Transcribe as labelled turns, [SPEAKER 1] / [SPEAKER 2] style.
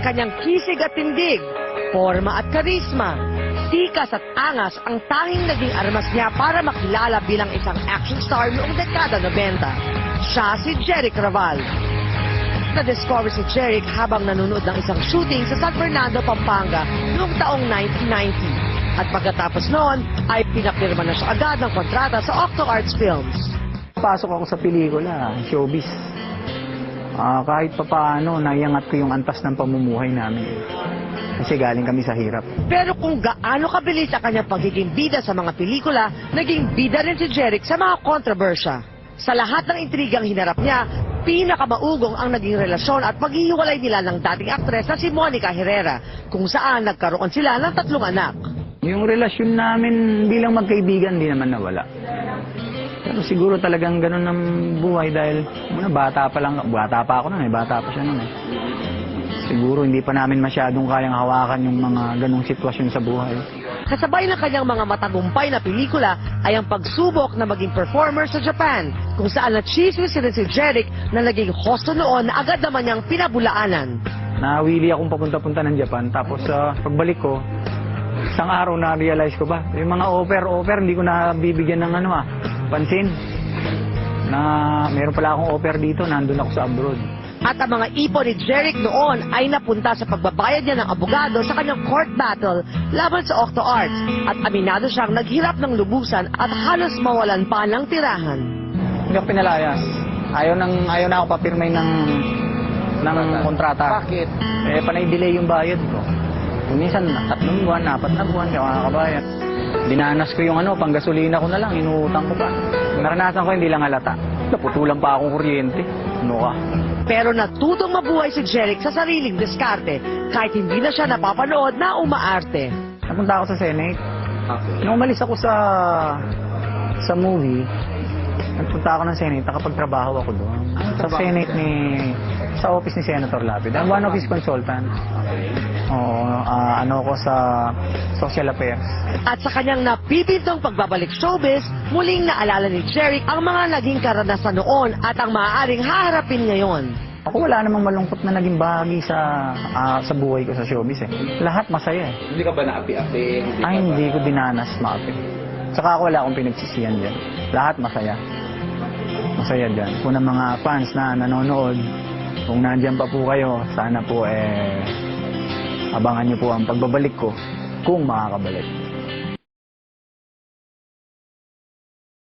[SPEAKER 1] kanyang kisig at tindig, forma at karisma, tikas at angas ang tanging naging armas niya para makilala bilang isang action star noong dekada 90. Siya si Jeric Raval. Na-discover si Jeric habang nanonood ng isang shooting sa San Fernando, Pampanga noong taong 1990. At pagkatapos noon ay pinapirma na siya agad ng kontrata sa Octo Arts Films.
[SPEAKER 2] Pasok ako sa pelikula, showbiz. Kahit papaano, naiangat ko yung antas ng pamumuhay namin. Kasi galing kami sa hirap.
[SPEAKER 1] Pero kung gaano kabilis ang kanyang pagiging bida sa mga pelikula, naging bida rin si Jeric sa mga kontrobersya. Sa lahat ng intrigang hinarap niya, pinakamaugong ang naging relasyon at paghihiwalay nila ng dating aktres na si Monica Herrera, kung saan nagkaroon sila ng 3 anak.
[SPEAKER 2] Yung relasyon namin bilang magkaibigan, di naman nawala. Pero siguro talagang ganun ang buhay dahil bata pa ako nun bata pa siya nun Siguro hindi pa namin masyadong kayang hawakan yung mga ganung sitwasyon sa buhay.
[SPEAKER 1] Kasabay ng kanyang mga matagumpay na pelikula ay ang pagsubok na maging performer sa Japan, kung saan na-chismis si Jeric na naging hosto noon na agad naman niyang pinabulaanan.
[SPEAKER 2] Nawili akong papunta-punta ng Japan, tapos pagbalik ko, isang araw na-realize ko ba, yung mga offer, hindi ko nabibigyan ng pansin. Na meron pala akong offer dito, nandun ako sa abroad.
[SPEAKER 1] At ang mga ipon ni Jeric noon ay napunta sa pagbabayad niya ng abogado sa kanyang court battle laban sa Octo Arts. At aminado siyang naghirap ng lubusan at halos mawalan pa ng tirahan.
[SPEAKER 2] Hindi ako pinalayas. Ayaw na ako papirmay ng kontrata.
[SPEAKER 1] Bakit?
[SPEAKER 2] Panay-delay yung bayad ko. Minsan, 3 buwan, 4 na buwan, hindi ako nakakabayad. Dinanas ko yung panggasolina ko na lang, inuutang ko pa. Naranasan ko, hindi lang halata. Naputulan pa akong kuryente. Ano ka?
[SPEAKER 1] Pero natutong mabuhay si Jeric sa sariling diskarte, kahit hindi na siya napapanood na umaarte.
[SPEAKER 2] Napunta ako sa Senate. Nung umalis ako sa movie, nagpunta ako ng Senate, nakapagtrabaho ako doon. Sa Senate sa office ni Senator Lapid. I'm one of his consultants. Ako sa social affairs.
[SPEAKER 1] At sa kanyang napipintong pagbabalik showbiz, muling naalala ni Jeric ang mga naging karanasan noon at ang maaaring haharapin ngayon.
[SPEAKER 2] Ako wala namang malungkot na naging bahagi sa buhay ko sa showbiz Lahat masaya
[SPEAKER 3] Hindi ka ba naapi-api?
[SPEAKER 2] Hindi ko dinanas maapi. Saka ako wala akong pinagsisihan dyan. Lahat masaya. Masaya dyan. Kung ng mga fans na nanonood, kung nandyan pa po kayo, sana po abangan niyo po ang pagbabalik ko kung makakabalik.